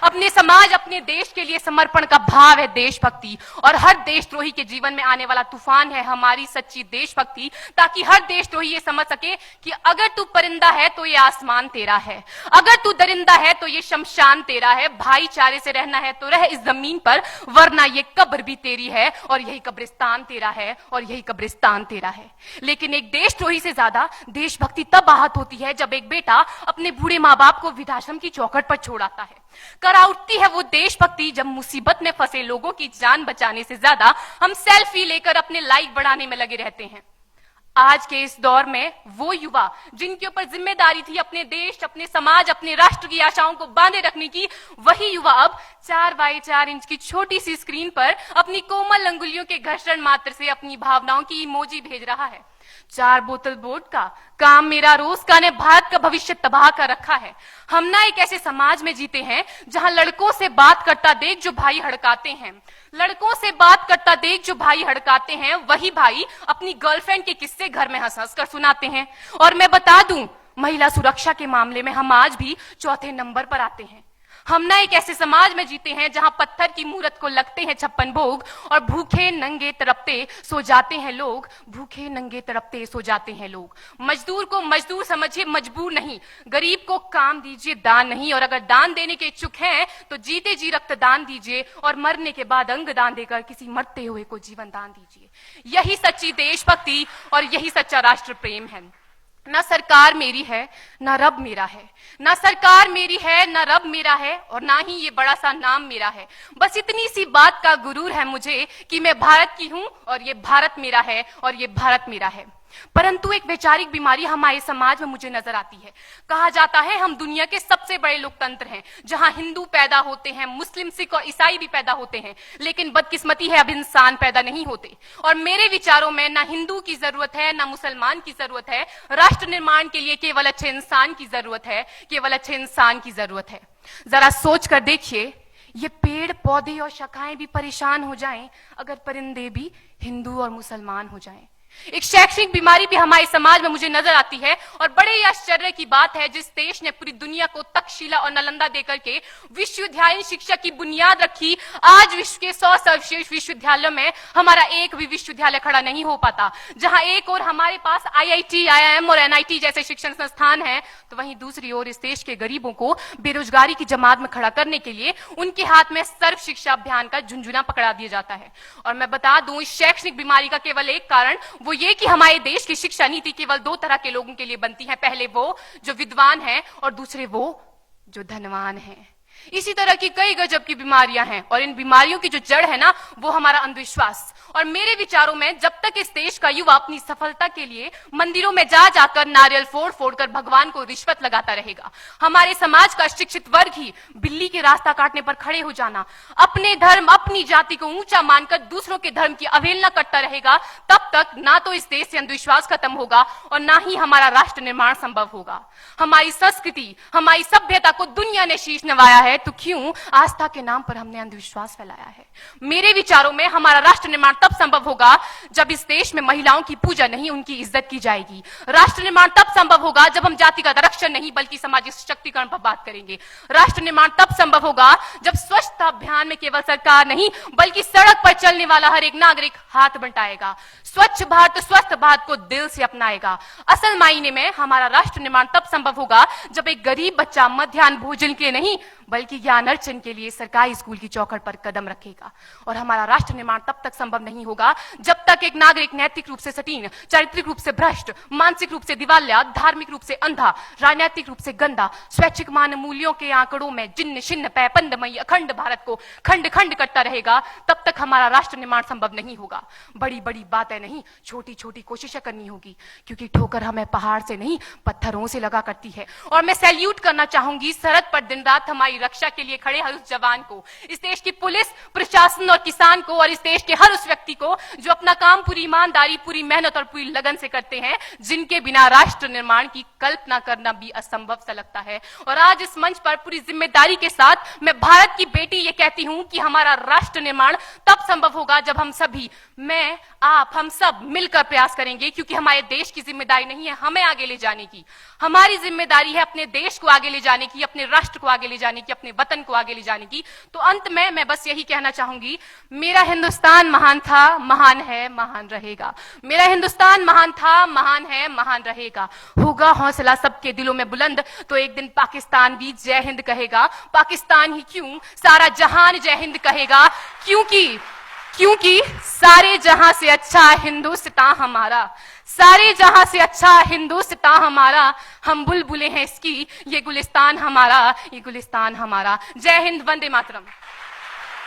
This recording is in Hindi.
अपने समाज, अपने देश के लिए समर्पण का भाव है देशभक्ति। और हर देशद्रोही के जीवन में आने वाला तूफान है हमारी सच्ची देशभक्ति, ताकि हर देशद्रोही ये समझ सके कि अगर तू परिंदा है तो ये आसमान तेरा है, अगर तू दरिंदा है तो ये शमशान तेरा है। भाईचारे से रहना है तो रह इस जमीन पर, वरना ये कब्र भी तेरी है और यही कब्रिस्तान तेरा है और यही कब्रिस्तान तेरा है। लेकिन एक देशद्रोही से ज्यादा देशभक्ति तब आहत होती है जब एक बेटा अपने बूढ़े माँ बाप को वृद्धाश्रम की चौखट पर छोड़ आता है। करा उठती है वो देशभक्ति जब मुसीबत में फंसे लोगों की जान बचाने से ज्यादा हम सेल्फी लेकर अपने लाइक बढ़ाने में लगे रहते हैं। आज के इस दौर में वो युवा जिनके ऊपर जिम्मेदारी थी अपने देश, अपने समाज, अपने राष्ट्र की आशाओं को बांधे रखने की, वही युवा अब 4x4 इंच की छोटी सी स्क्रीन पर अपनी कोमल अंगुलियों के घर्षण मात्र से अपनी भावनाओं की इमोजी भेज रहा है। 4 बोतल वोडका, काम मेरा रोज का ने भारत का भविष्य तबाह कर रखा है। हम ना एक ऐसे समाज में जीते हैं जहां लड़कों से बात करता देख जो भाई हड़काते हैं, लड़कों से बात करता देख जो भाई हड़काते हैं, वही भाई अपनी गर्लफ्रेंड के किस्से घर में हंस हंस कर सुनाते हैं। और मैं बता दूं, महिला सुरक्षा के मामले में हम आज भी चौथे नंबर पर आते हैं। हम ना एक ऐसे समाज में जीते हैं जहां पत्थर की मूरत को लगते हैं 56 भोग और भूखे नंगे तड़पते सो जाते हैं लोग, भूखे नंगे तड़पते सो जाते हैं लोग। मजदूर को मजदूर समझिए, मजबूर नहीं। गरीब को काम दीजिए, दान नहीं। और अगर दान देने के इच्छुक हैं तो जीते जी रक्तदान दीजिए और मरने के बाद अंग दान देकर किसी मरते हुए को जीवन दान दीजिए। यही सच्ची देशभक्ति और यही सच्चा राष्ट्र प्रेम है। ना सरकार मेरी है ना रब मेरा है, ना सरकार मेरी है ना रब मेरा है और ना ही ये बड़ा सा नाम मेरा है। बस इतनी सी बात का गुरूर है मुझे कि मैं भारत की हूं और ये भारत मेरा है और ये भारत मेरा है। परंतु एक वैचारिक बीमारी हमारे समाज में मुझे नजर आती है। कहा जाता है हम दुनिया के सबसे बड़े लोकतंत्र हैं, जहां हिंदू पैदा होते हैं, मुस्लिम, सिख और ईसाई भी पैदा होते हैं, लेकिन बदकिस्मती है अब इंसान पैदा नहीं होते। और मेरे विचारों में ना हिंदू की जरूरत है ना मुसलमान की जरूरत है। राष्ट्र निर्माण के लिए केवल अच्छे इंसान की जरूरत है, केवल अच्छे इंसान की जरूरत है। जरा सोच कर देखिए, ये पेड़ पौधे और शाखाएं भी परेशान हो जाएं अगर परिंदे भी हिंदू और मुसलमान हो जाएं। एक शैक्षणिक बीमारी भी हमारे समाज में मुझे नजर आती है और बड़े ही आश्चर्य की बात है, जिस देश ने पूरी दुनिया को तक्षशिला और नालंदा देकर के विश्वविद्यालय शिक्षा की बुनियाद रखी, आज विश्व के 100 सर्वश्रेष्ठ विश्वविद्यालयों में हमारा एक भी विश्वविद्यालय खड़ा नहीं हो पाता। जहां एक और हमारे पास IIT, IIM और NIT जैसे शिक्षण संस्थान हैं, तो वहीं दूसरी ओर इस देश के गरीबों को बेरोजगारी की जमात में खड़ा करने के लिए उनके हाथ में सर्व शिक्षा अभियान का झुंझुना पकड़ा दिया जाता है। और मैं बता दूं, इस शैक्षणिक बीमारी का केवल एक कारण वो ये कि हमारे देश की शिक्षा नीति केवल 2 तरह के लोगों के लिए बनती है। पहले वो जो विद्वान हैं और दूसरे वो जो धनवान हैं। इसी तरह की कई गजब की बीमारियां हैं और इन बीमारियों की जो जड़ है ना, वो हमारा अंधविश्वास। और मेरे विचारों में जब तक इस देश का युवा अपनी सफलता के लिए मंदिरों में जा जाकर नारियल फोड़ फोड़ कर भगवान को रिश्वत लगाता रहेगा, हमारे समाज का शिक्षित वर्ग ही बिल्ली के रास्ता काटने पर खड़े हो जाना, अपने धर्म अपनी जाति को ऊंचा मानकर दूसरों के धर्म की अवहेलना करता रहेगा, तब तक ना तो इस देश से अंधविश्वास खत्म होगा और ना ही हमारा राष्ट्र निर्माण संभव होगा। हमारी संस्कृति, हमारी सभ्यता को दुनिया ने शीश नवाया है, तो क्यों आस्था के नाम पर हमने अंधविश्वास फैलाया है? मेरे विचारों में हमारा राष्ट्र निर्माण तब संभव होगा जब इस देश में महिलाओं की पूजा नहीं, उनकी इज्जत की जाएगी। राष्ट्र निर्माण तब संभव होगा जब हम जाति का आरक्षण नहीं बल्कि सामाजिक सशक्तिकरण पर बात करेंगे। राष्ट्र निर्माण तब संभव होगा जब स्वच्छता अभियान में केवल सरकार नहीं बल्कि सड़क पर चलने वाला हर एक नागरिक हाथ बंटाएगा, स्वच्छ भारत स्वस्थ भारत को दिल से अपनाएगा। असल मायने में हमारा राष्ट्र निर्माण तब संभव होगा जब एक गरीब बच्चा मध्याह्न भोजन के नहीं बल्कि ज्ञान अर्जन के लिए सरकारी स्कूल की चौखट पर कदम रखेगा। और हमारा राष्ट्र निर्माण तब तक संभव नहीं होगा जब तक एक नागरिक नैतिक रूप से सटीन, चारित्रिक रूप से भ्रष्ट, मानसिक रूप से दिवालिया, धार्मिक रूप से अंधा, राजनीतिक रूप से गंदा, स्वैच्छिक मान मूल्यों के आंकड़ों में जिन्न शिन्न पैपंदमयी अखंड भारत को खंड खंड करता रहेगा, तब तक हमारा राष्ट्र निर्माण संभव नहीं होगा। बड़ी बड़ी बातें नहीं, छोटी छोटी कोशिशें करनी होगी, क्योंकि ठोकर हमें पहाड़ से नहीं पत्थरों से लगा करती है। और मैं सैल्यूट करना चाहूंगी सरहद पर दिन रात हमारी रक्षा के लिए खड़े हर उस जवान को, इस देश की पुलिस, प्रशासन और किसान को, और इस देश के हर उस व्यक्ति को जो अपना काम पूरी ईमानदारी, पूरी मेहनत और पूरी लगन से करते हैं, जिनके बिना राष्ट्र निर्माण की कल्पना करना भी असंभव सा लगता है। और आज इस मंच पर पूरी जिम्मेदारी के साथ मैं भारत की बेटी ये कहती हूं कि हमारा राष्ट्र निर्माण तब संभव होगा जब हम सभी, मैं, आप, हम सब मिलकर प्रयास करेंगे, क्योंकि हमारे देश की जिम्मेदारी नहीं है हमें आगे ले जाने की, हमारी जिम्मेदारी है अपने देश को आगे ले जाने की, अपने राष्ट्र को आगे ले जाने की। की, अपने वतन को आगे ले जाने की। तो अंत में मैं बस यही कहना चाहूंगी, मेरा हिंदुस्तान महान था, महान है, महान रहेगा। मेरा हिंदुस्तान महान था, महान है, महान रहेगा। होगा हौसला सबके दिलों में बुलंद तो एक दिन पाकिस्तान भी जय हिंद कहेगा। पाकिस्तान ही क्यों, सारा जहान जय हिंद कहेगा, क्योंकि सारे जहां से अच्छा हिंदुस्तान हमारा, सारे जहां से अच्छा हिंदुस्तान हमारा। हम बुलबुलें हैं इसकी, ये गुलिस्तान हमारा, ये गुलिस्तान हमारा। जय हिंद, वंदे मातरम।